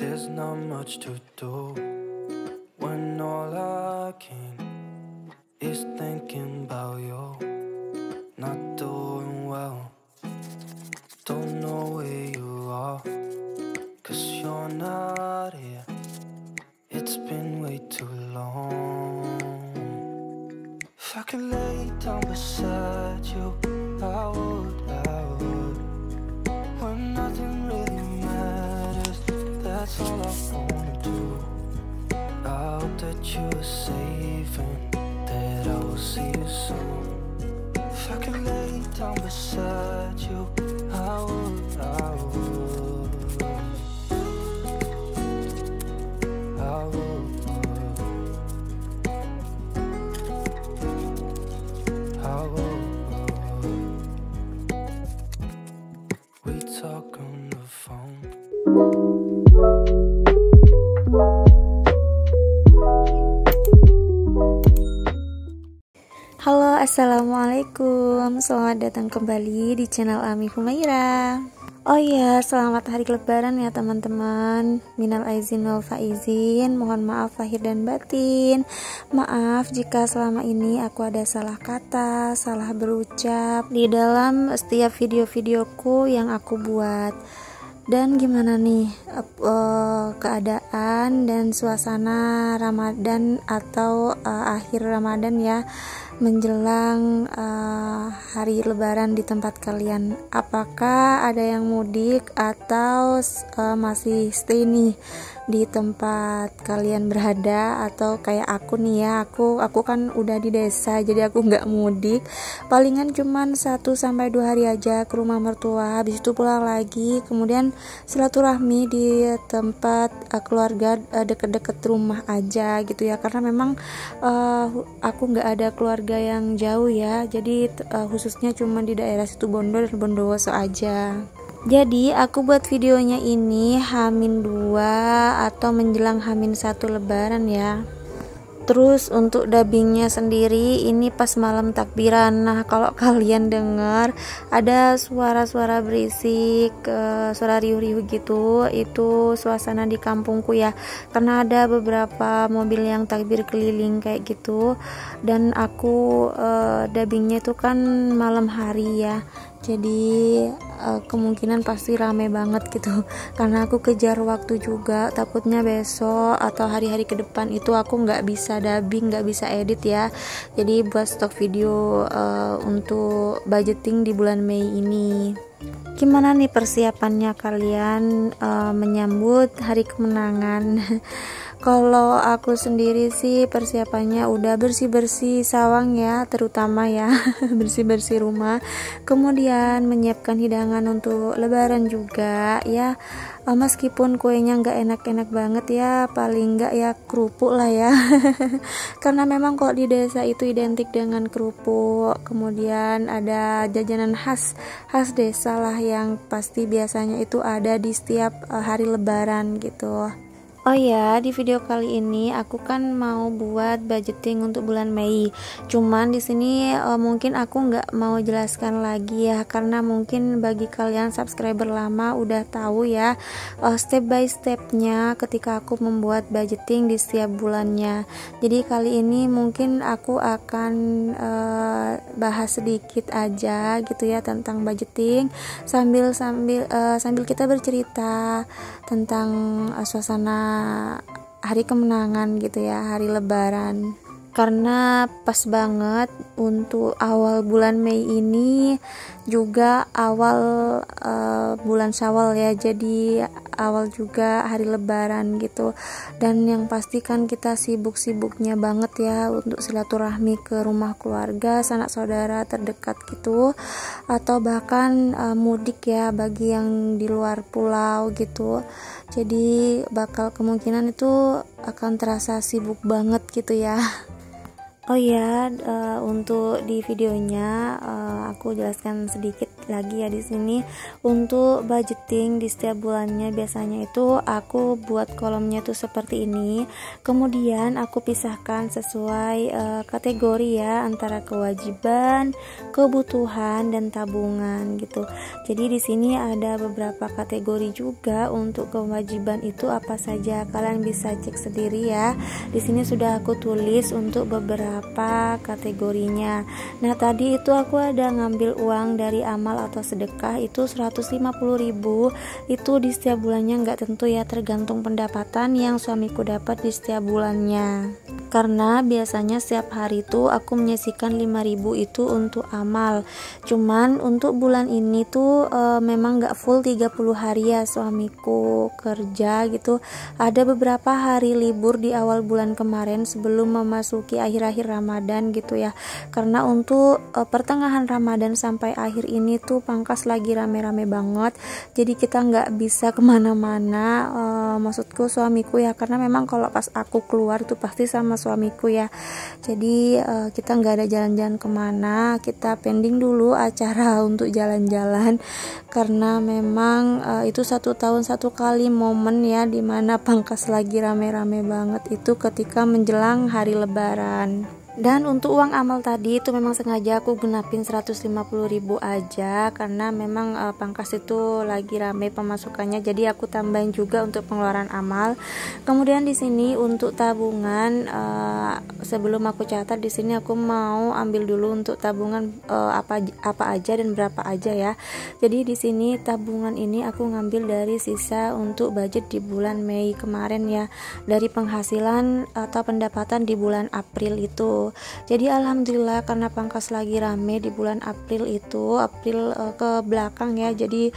There's not much to do when all I can is thinking about you. Not doing well, don't know where you are, 'cause you're not here. It's been way too long. If I could lay down beside you, I would. When nothing really matters, that's all I wanna do. I hope that you are safe and that I will see you soon. If I could lay down beside you, I would. I would. We talk on the phone. Halo, assalamualaikum. Selamat datang kembali di channel Ami Humaira. Oh ya, selamat hari Lebaran ya teman-teman. Minal aizin wal faizin. Mohon maaf lahir dan batin. Maaf jika selama ini aku ada salah kata, salah berucap di dalam setiap video-videoku yang aku buat. Dan gimana nih keadaan dan suasana Ramadan atau akhir Ramadan ya, menjelang hari Lebaran di tempat kalian? Apakah ada yang mudik atau masih stay nih di tempat kalian berada? Atau kayak aku nih ya, aku kan udah di desa, jadi aku nggak mudik, palingan cuman 1-2 hari aja ke rumah mertua, habis itu pulang lagi, kemudian silaturahmi di tempat keluarga deket-deket rumah aja gitu ya, karena memang aku nggak ada keluarga yang jauh ya, jadi khususnya cuma di daerah Situbondo dan Bondowoso aja. Jadi aku buat videonya ini H-2 atau menjelang H-1 Lebaran ya. Terus untuk dubbingnya sendiri ini pas malam takbiran. Nah, kalau kalian dengar ada suara-suara berisik, suara riuh-riuh gitu, itu suasana di kampungku ya, karena ada beberapa mobil yang takbir keliling kayak gitu. Dan aku dubbingnya itu kan malam hari ya, jadi kemungkinan pasti rame banget gitu, karena aku kejar waktu juga, takutnya besok atau hari-hari ke depan itu aku nggak bisa dubbing, nggak bisa edit ya, jadi buat stok video untuk budgeting di bulan Mei ini. Gimana nih persiapannya kalian menyambut hari kemenangan? Kalau aku sendiri sih persiapannya udah bersih-bersih sawang ya, terutama ya bersih-bersih rumah, kemudian menyiapkan hidangan untuk Lebaran juga ya. Meskipun kuenya nggak enak-enak banget ya, paling nggak ya kerupuk lah ya karena memang kok di desa itu identik dengan kerupuk. Kemudian ada jajanan khas desa lah yang pasti biasanya itu ada di setiap hari Lebaran gitu. Oh ya, di video kali ini aku kan mau buat budgeting untuk bulan Mei. Cuman di sini mungkin aku nggak mau jelaskan lagi ya, karena mungkin bagi kalian subscriber lama udah tahu ya step by stepnya ketika aku membuat budgeting di setiap bulannya. Jadi kali ini mungkin aku akan bahas sedikit aja gitu ya tentang budgeting, sambil kita bercerita tentang suasana hari kemenangan gitu ya, hari Lebaran. Karena pas banget untuk awal bulan Mei ini juga awal bulan Syawal ya, jadi awal juga hari Lebaran gitu. Dan yang pasti kan kita sibuk-sibuknya banget ya untuk silaturahmi ke rumah keluarga, sanak saudara terdekat gitu, atau bahkan mudik ya bagi yang di luar pulau gitu. Jadi bakal kemungkinan itu akan terasa sibuk banget gitu ya. Oh ya, untuk di videonya aku jelaskan sedikit lagi ya di sini untuk budgeting di setiap bulannya. Biasanya itu aku buat kolomnya tuh seperti ini. Kemudian aku pisahkan sesuai kategori ya, antara kewajiban, kebutuhan, dan tabungan gitu. Jadi di sini ada beberapa kategori juga. Untuk kewajiban itu apa saja, kalian bisa cek sendiri ya. Di sini sudah aku tulis untuk beberapa kategorinya. Nah, tadi itu aku ada ngambil uang dari amal atau sedekah itu 150.000. Itu di setiap bulannya nggak tentu ya, tergantung pendapatan yang suamiku dapat di setiap bulannya. Karena biasanya setiap hari itu aku menyisihkan 5.000 itu untuk amal. Cuman untuk bulan ini tuh memang nggak full 30 hari ya, suamiku kerja gitu. Ada beberapa hari libur di awal bulan kemarin sebelum memasuki akhir-akhir Ramadan gitu ya. Karena untuk pertengahan Ramadan sampai akhir ini tuh pangkas lagi rame-rame banget, jadi kita nggak bisa kemana-mana, maksudku suamiku ya, karena memang kalau pas aku keluar tuh pasti sama suamiku ya. Jadi kita nggak ada jalan-jalan kemana, kita pending dulu acara untuk jalan-jalan, karena memang itu 1 tahun 1 kali momen ya, dimana pangkas lagi rame-rame banget itu ketika menjelang hari Lebaran. Dan untuk uang amal tadi itu memang sengaja aku genapin 150.000 aja, karena memang pangkas itu lagi rame pemasukannya, jadi aku tambahin juga untuk pengeluaran amal. Kemudian di sini untuk tabungan, sebelum aku catat di sini aku mau ambil dulu untuk tabungan apa aja dan berapa aja ya. Jadi di sini tabungan ini aku ngambil dari sisa untuk budget di bulan Mei kemarin ya, dari penghasilan atau pendapatan di bulan April itu. Jadi alhamdulillah karena pangkas lagi rame di bulan April itu, April ke belakang ya, jadi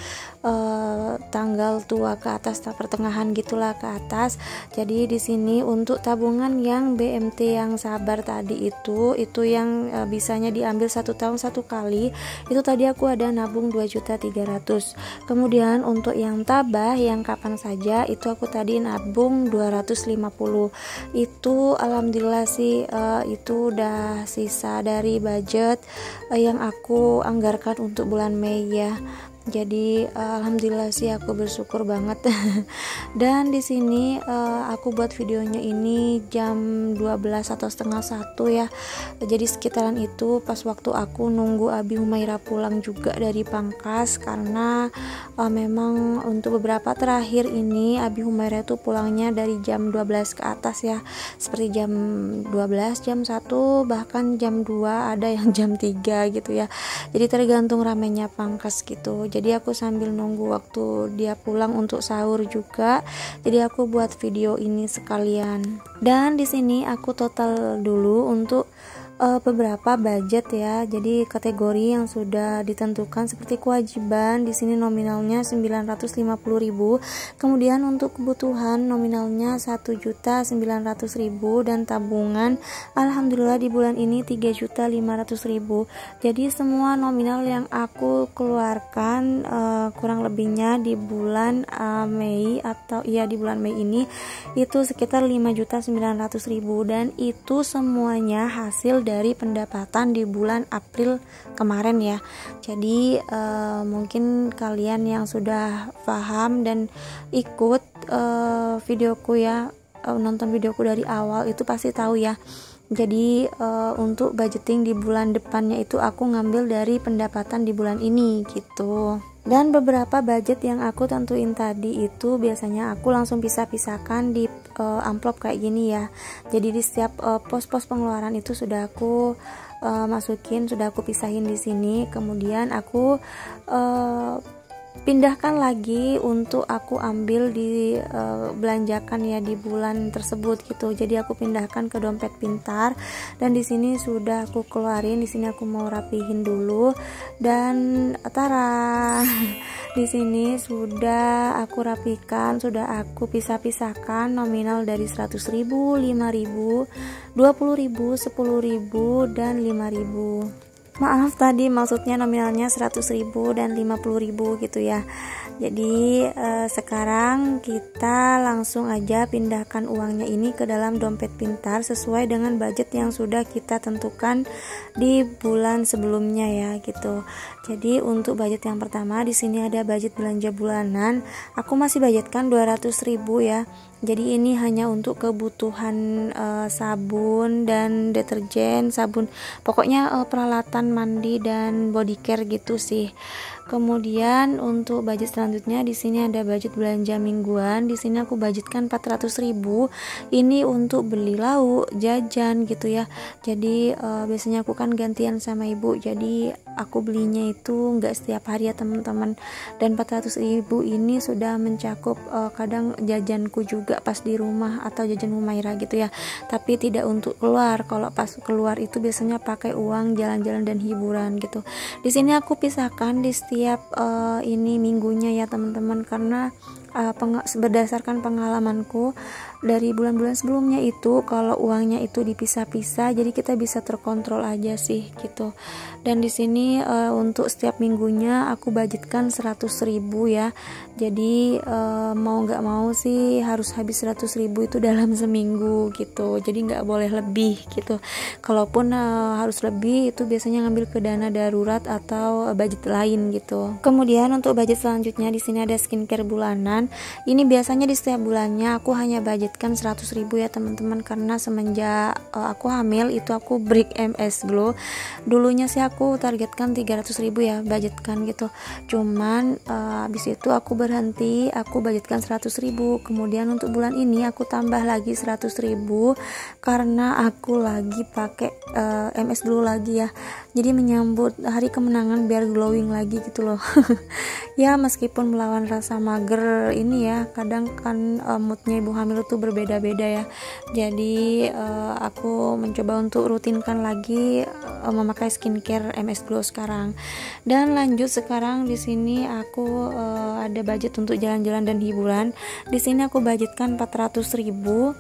tanggal tua ke atas, pertengahan gitulah ke atas. Jadi di sini untuk tabungan yang BMT yang sabar tadi itu yang bisanya diambil 1 tahun 1 kali, itu tadi aku ada nabung 2.300.000. Kemudian untuk yang tabah yang kapan saja itu aku tadi nabung 250. Itu alhamdulillah sih itu udah sisa dari budget yang aku anggarkan untuk bulan Mei ya. Jadi alhamdulillah sih aku bersyukur banget. Dan di sini aku buat videonya ini jam 12 atau setengah 1 ya. Jadi sekitaran itu pas waktu aku nunggu Abi Humaira pulang juga dari pangkas, karena memang untuk beberapa terakhir ini Abi Humaira itu pulangnya dari jam 12 ke atas ya, seperti jam 12, jam 1, bahkan jam 2, ada yang jam 3 gitu ya. Jadi tergantung ramenya pangkas gitu. Jadi aku sambil nunggu waktu dia pulang untuk sahur juga, jadi aku buat video ini sekalian. Dan di sini aku total dulu untuk beberapa budget ya. Jadi kategori yang sudah ditentukan seperti kewajiban di sini nominalnya 950.000. Kemudian untuk kebutuhan nominalnya 1.900.000 dan tabungan alhamdulillah di bulan ini 3.500.000. Jadi semua nominal yang aku keluarkan kurang lebihnya di bulan Mei atau ya di bulan Mei ini itu sekitar 5.900.000, dan itu semuanya hasil dari pendapatan di bulan April kemarin ya. Jadi mungkin kalian yang sudah paham dan ikut videoku ya, nonton videoku dari awal itu pasti tahu ya. Jadi untuk budgeting di bulan depannya itu aku ngambil dari pendapatan di bulan ini gitu. Dan beberapa budget yang aku tentuin tadi itu biasanya aku langsung pisah-pisahkan di amplop kayak gini ya. Jadi di setiap pos-pos pengeluaran itu sudah aku masukin, sudah aku pisahin di sini. Kemudian aku pindahkan lagi untuk aku ambil di belanjakan ya di bulan tersebut gitu. Jadi aku pindahkan ke dompet pintar, dan di sini sudah aku keluarin. Di sini aku mau rapihin dulu, dan tara di sini sudah aku rapikan, sudah aku pisah-pisahkan nominal dari 100.000, 5.000, 20.000, 10.000 dan 5.000. Maaf, tadi maksudnya nominalnya 100.000 dan 50.000 gitu ya. Jadi sekarang kita langsung aja pindahkan uangnya ini ke dalam dompet pintar sesuai dengan budget yang sudah kita tentukan di bulan sebelumnya ya gitu. Jadi untuk budget yang pertama di sini ada budget belanja bulanan. Aku masih budgetkan 200.000 ya. Jadi ini hanya untuk kebutuhan sabun dan deterjen, sabun, pokoknya peralatan mandi dan body care gitu sih. Kemudian untuk budget selanjutnya di sini ada budget belanja mingguan. Di sini aku budgetkan 400.000. Ini untuk beli lauk, jajan gitu ya. Jadi biasanya aku kan gantian sama ibu. Jadi aku belinya itu nggak setiap hari ya teman-teman. Dan 400.000 ini sudah mencakup kadang jajanku juga pas di rumah atau jajan Humaira gitu ya. Tapi tidak untuk keluar. Kalau pas keluar itu biasanya pakai uang jalan-jalan dan hiburan gitu. Di sini aku pisahkan di setiap ini minggunya ya teman-teman, karena berdasarkan pengalamanku dari bulan-bulan sebelumnya itu kalau uangnya itu dipisah-pisah jadi kita bisa terkontrol aja sih gitu. Dan di sini untuk setiap minggunya aku budgetkan 100.000 ya. Jadi mau nggak mau sih harus habis 100.000 itu dalam seminggu gitu. Jadi nggak boleh lebih gitu. Kalaupun harus lebih itu biasanya ngambil ke dana darurat atau budget lain gitu. Kemudian untuk budget selanjutnya di sini ada skincare bulanan. Ini biasanya di setiap bulannya aku hanya budgetkan 100.000 ya teman-teman, karena semenjak aku hamil itu aku break MS Glow. Dulunya sih aku targetkan 300.000 ya budgetkan gitu. Cuman habis itu aku berhenti, aku budgetkan 100.000. Kemudian untuk bulan ini aku tambah lagi 100.000 karena aku lagi pakai MS Glow lagi ya. Jadi menyambut hari kemenangan biar glowing lagi gitu loh. Ya meskipun melawan rasa mager ini ya, kadang kan moodnya ibu hamil itu berbeda-beda ya. Jadi aku mencoba untuk rutinkan lagi memakai skincare MS Glow sekarang. Dan lanjut sekarang di sini aku ada budget untuk jalan-jalan dan hiburan. Di sini aku budgetkan 400.000.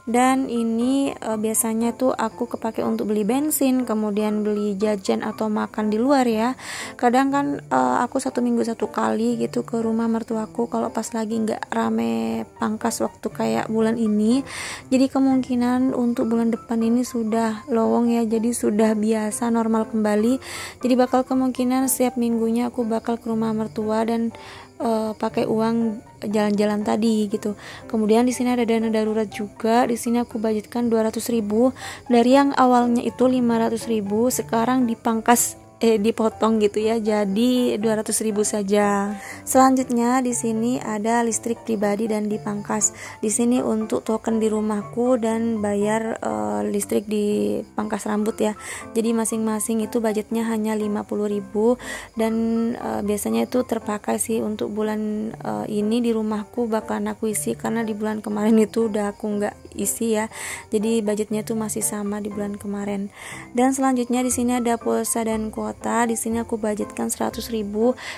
Dan ini biasanya tuh aku kepake untuk beli bensin, kemudian beli jajan atau makan di luar ya. Kadang kan aku 1 minggu 1 kali gitu ke rumah mertuaku kalau pas lagi nggak rame pangkas waktu kayak bulan ini. Jadi kemungkinan untuk bulan depan ini sudah lowong ya, jadi sudah biasa normal kembali. Jadi bakal kemungkinan setiap minggunya aku bakal ke rumah mertua dan pakai uang jalan-jalan tadi gitu. Kemudian di sini ada dana darurat juga. Di sini aku budgetkan 200.000 dari yang awalnya itu 500.000 sekarang dipangkas dipotong gitu ya, jadi 200.000 saja. Selanjutnya di sini ada listrik pribadi dan dipangkas. Di sini untuk token di rumahku dan bayar listrik di pangkas rambut ya. Jadi masing-masing itu budgetnya hanya 50.000 dan biasanya itu terpakai sih untuk bulan ini di rumahku bakalan aku isi, karena di bulan kemarin itu udah aku nggak isi ya. Jadi budgetnya itu masih sama di bulan kemarin. Dan selanjutnya di sini ada pulsa dan kuota. Di sini aku budgetkan 100.000.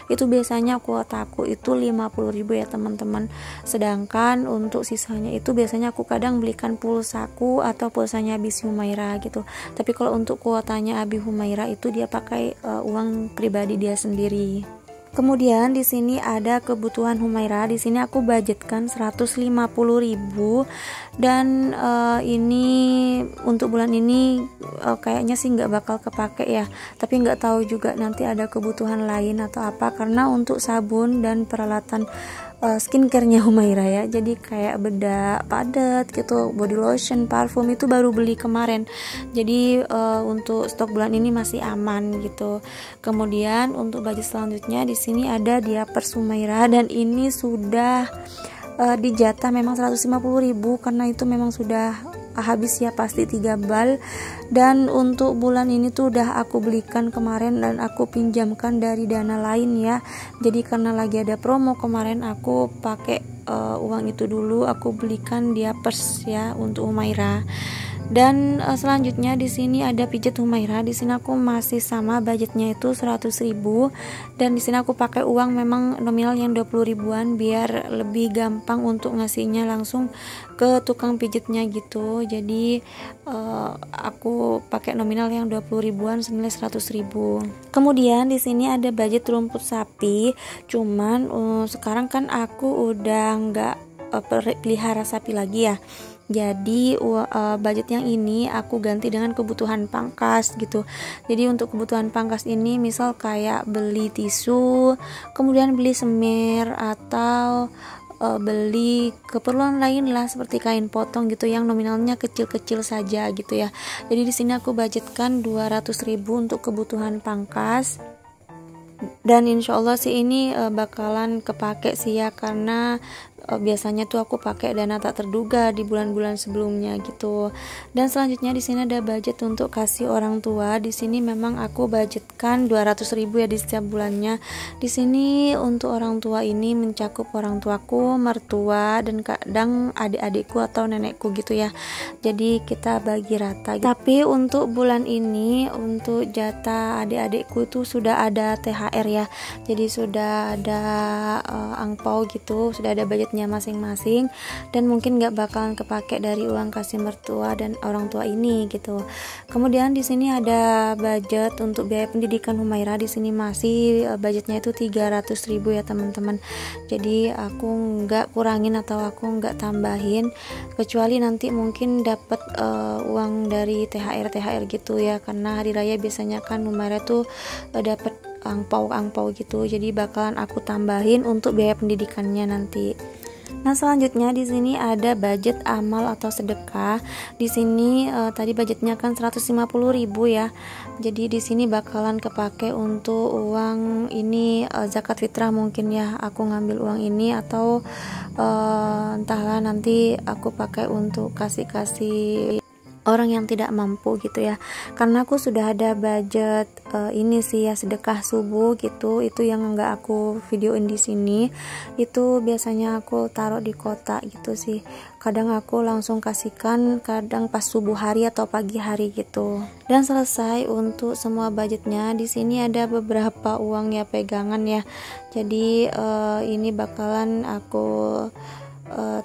Itu biasanya kuotaku itu 50.000 ya teman-teman. Sedangkan untuk sisanya itu biasanya aku kadang belikan pulsaku atau pulsanya Abi Humaira gitu. Tapi kalau untuk kuotanya Abi Humaira itu dia pakai uang pribadi dia sendiri. Kemudian di sini ada kebutuhan Humaira. Di sini aku budgetkan 150.000 dan ini untuk bulan ini kayaknya sih nggak bakal kepake ya. Tapi nggak tahu juga nanti ada kebutuhan lain atau apa, karena untuk sabun dan peralatan skincare-nya Humaira ya, jadi kayak bedak padat gitu, body lotion, parfum itu baru beli kemarin. Jadi untuk stok bulan ini masih aman gitu. Kemudian untuk budget selanjutnya di sini ada diapers Humaira dan ini sudah dijatah memang 150.000 karena itu memang sudah habis ya pasti 3 bal. Dan untuk bulan ini tuh udah aku belikan kemarin dan aku pinjamkan dari dana lain ya. Jadi karena lagi ada promo kemarin aku pakai uang itu dulu aku belikan diapers ya untuk Humaira. Dan selanjutnya di sini ada pijat Humaira. Di sini aku masih sama budgetnya itu 100.000, dan di sini aku pakai uang memang nominal yang 20 ribuan biar lebih gampang untuk ngasihnya langsung ke tukang pijatnya gitu. Jadi aku pakai nominal yang 20 ribuan senilai 100.000. Kemudian di sini ada budget rumput sapi. Cuman sekarang kan aku udah nggak pelihara sapi lagi ya. Jadi budget yang ini aku ganti dengan kebutuhan pangkas gitu. Jadi untuk kebutuhan pangkas ini misal kayak beli tisu, kemudian beli semir, atau beli keperluan lain lah seperti kain potong gitu yang nominalnya kecil-kecil saja gitu ya. Jadi di sini aku budgetkan 200.000 untuk kebutuhan pangkas. Dan insya Allah sih ini bakalan kepake sih ya, karena biasanya tuh aku pakai dana tak terduga di bulan-bulan sebelumnya gitu. Dan selanjutnya di sini ada budget untuk kasih orang tua. Di sini memang aku budgetkan 200.000 ya di setiap bulannya. Di sini untuk orang tua ini mencakup orang tuaku, mertua, dan kadang adik-adikku atau nenekku gitu ya. Jadi kita bagi rata. Tapi untuk bulan ini untuk jatah adik-adikku itu sudah ada THR ya. Jadi sudah ada angpau gitu, sudah ada budgetnya masing-masing, dan mungkin nggak bakalan kepake dari uang kasih mertua dan orang tua ini gitu. Kemudian di sini ada budget untuk biaya pendidikan Humaira. Di sini masih budgetnya itu 300.000 ya teman-teman. Jadi aku nggak kurangin atau aku nggak tambahin, kecuali nanti mungkin dapat uang dari THR gitu ya, karena hari raya biasanya kan Humaira tuh dapat angpau gitu. Jadi bakalan aku tambahin untuk biaya pendidikannya nanti. Nah selanjutnya di sini ada budget amal atau sedekah. Di sini tadi budgetnya kan 150.000 ya. Jadi di sini bakalan kepake untuk uang ini zakat fitrah mungkin ya. Aku ngambil uang ini atau entahlah nanti aku pakai untuk kasih orang yang tidak mampu gitu ya. Karena aku sudah ada budget ini sih ya, sedekah subuh gitu. Itu yang enggak aku videoin di sini. Itu biasanya aku taruh di kotak gitu sih. Kadang aku langsung kasihkan, kadang pas subuh hari atau pagi hari gitu. Dan selesai untuk semua budgetnya. Di sini ada beberapa uang ya pegangan ya. Jadi ini bakalan aku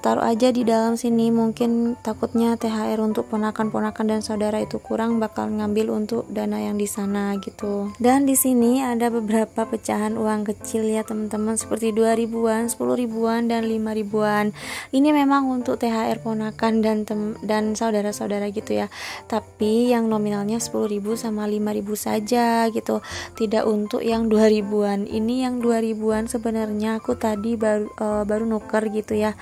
taruh aja di dalam sini. Mungkin takutnya THR untuk ponakan-ponakan dan saudara itu kurang, bakal ngambil untuk dana yang di sana gitu. Dan di sini ada beberapa pecahan uang kecil ya teman-teman, seperti 2 ribuan, 10 ribuan, dan 5 ribuan. Ini memang untuk THR ponakan dan saudara-saudara gitu ya. Tapi yang nominalnya 10.000 sama 5.000 saja gitu. Tidak untuk yang 2 ribuan. Ini yang 2 ribuan sebenarnya aku tadi baru nuker gitu ya.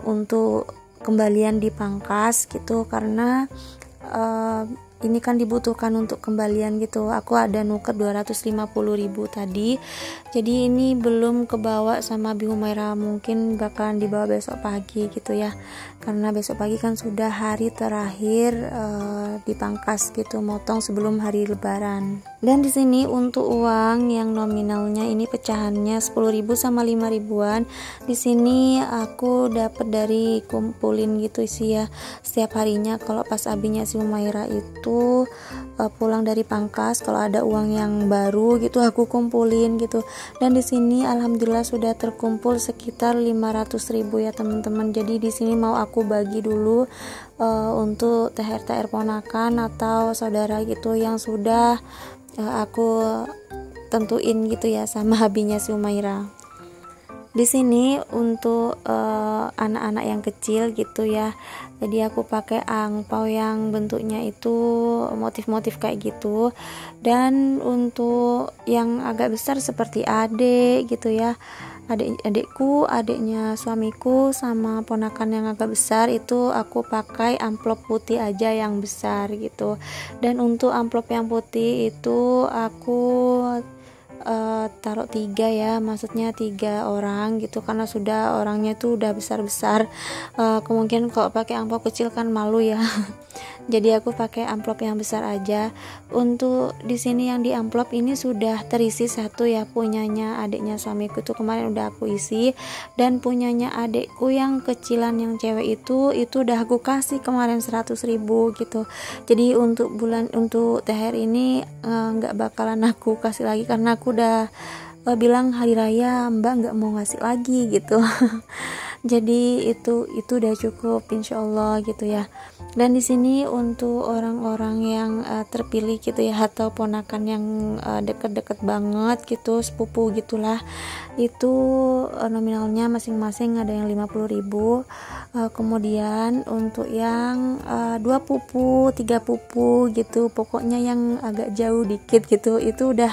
Untuk kembalian dipangkas gitu, karena ini kan dibutuhkan untuk kembalian gitu. Aku ada nuker 250.000 tadi. Jadi ini belum kebawa sama Bi Humaira, mungkin bakalan dibawa besok pagi gitu ya. Karena besok pagi kan sudah hari terakhir dipangkas gitu, motong sebelum hari lebaran. Dan di sini untuk uang yang nominalnya ini pecahannya 10.000 sama 5 ribuan. Di sini aku dapat dari kumpulin gitu sih ya. Setiap harinya kalau pas abinya si Humaira itu pulang dari pangkas, kalau ada uang yang baru gitu aku kumpulin gitu. Dan di sini alhamdulillah sudah terkumpul sekitar 500.000 ya teman-teman. Jadi di sini mau aku bagi dulu untuk THR ponakan atau saudara gitu yang sudah aku tentuin gitu ya sama habinya si Humaira. Di sini untuk anak-anak yang kecil gitu ya. Jadi aku pakai angpau yang bentuknya itu motif-motif kayak gitu. Dan untuk yang agak besar seperti adik gitu ya. Adikku, adiknya suamiku, sama ponakan yang agak besar itu aku pakai amplop putih aja yang besar gitu. Dan untuk amplop yang putih itu aku taruh 3 ya, maksudnya 3 orang gitu, karena sudah orangnya tuh udah besar-besar. Kemungkinan kalau pakai amplop kecil kan malu ya. Jadi aku pakai amplop yang besar aja. Untuk di sini yang di amplop ini sudah terisi satu ya, punyanya adiknya suamiku tuh kemarin udah aku isi, dan punyanya adikku yang kecilan yang cewek itu udah aku kasih kemarin 100.000 gitu. Jadi untuk THR ini nggak bakalan aku kasih lagi karena aku udah bilang hari raya mbak nggak mau ngasih lagi gitu. Jadi itu udah cukup insyaallah gitu ya. Dan di sini untuk orang-orang yang terpilih gitu ya, atau ponakan yang deket-deket banget gitu, sepupu gitulah, itu nominalnya masing-masing ada yang 50.000. Kemudian untuk yang 2 pupu, 3 pupu gitu, pokoknya yang agak jauh dikit gitu, itu udah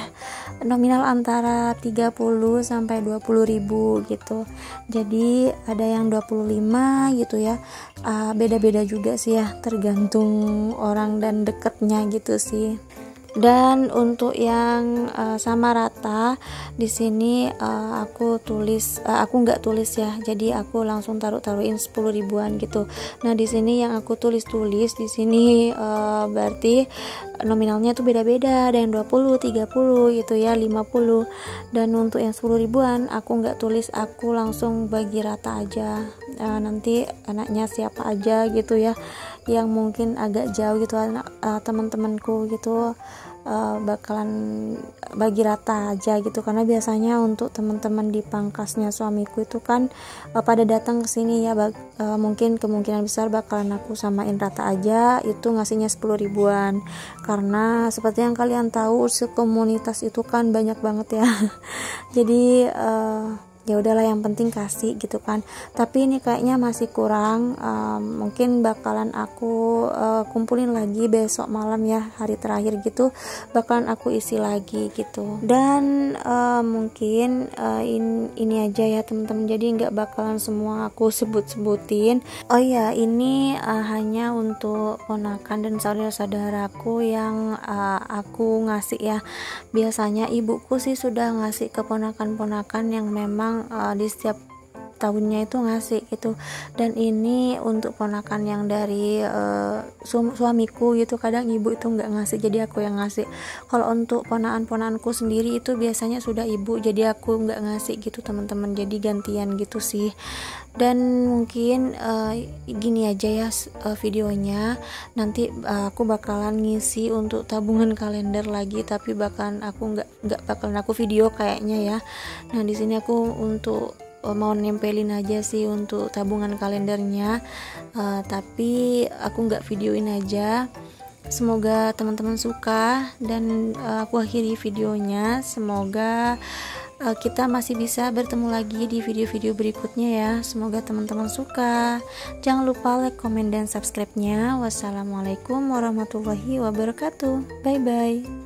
nominal antara 30 sampai 20.000 gitu. Jadi ada yang 25 gitu ya. Beda-beda juga sih ya, tergantung orang dan deketnya gitu sih. Dan untuk yang sama rata di sini aku nggak tulis ya, jadi aku langsung taruhin 10 ribuan gitu. Nah di sini yang aku tulis di sini berarti nominalnya tuh beda-beda, ada yang 20, 30 gitu ya, 50. Dan untuk yang 10 ribuan aku nggak tulis, aku langsung bagi rata aja. Nanti anaknya siapa aja gitu ya yang mungkin agak jauh gitu, teman-temanku gitu, bakalan bagi rata aja gitu, karena biasanya untuk teman-teman di pangkasnya suamiku itu kan pada datang ke sini ya, mungkin kemungkinan besar bakalan aku samain rata aja, itu ngasihnya 10 ribuan, karena seperti yang kalian tahu sekomunitas itu kan banyak banget ya. Jadi ya udahlah, yang penting kasih gitu kan. Tapi ini kayaknya masih kurang, mungkin bakalan aku kumpulin lagi besok malam ya, hari terakhir gitu, bakalan aku isi lagi gitu. Dan mungkin ini aja ya teman-teman, jadi nggak bakalan semua aku sebut-sebutin. Oh ya, ini hanya untuk ponakan dan saudara-saudaraku yang aku ngasih ya. Biasanya ibuku sih sudah ngasih ke ponakan-ponakan yang memang di setiap tahunnya itu ngasih gitu. Dan ini untuk ponakan yang dari suamiku gitu, kadang ibu itu nggak ngasih, jadi aku yang ngasih. Kalau untuk ponakan-ponakanku sendiri itu biasanya sudah ibu, jadi aku nggak ngasih gitu teman-teman, jadi gantian gitu sih. Dan mungkin gini aja ya videonya, nanti aku bakalan ngisi untuk tabungan kalender lagi, tapi nggak bakalan aku video kayaknya ya. Nah di sini aku untuk mau nempelin aja sih untuk tabungan kalendernya, tapi aku nggak videoin aja. Semoga teman-teman suka, dan aku akhiri videonya. Semoga kita masih bisa bertemu lagi di video-video berikutnya ya. Semoga teman-teman suka. Jangan lupa like, komen, dan subscribe-nya. Wassalamualaikum warahmatullahi wabarakatuh. Bye bye.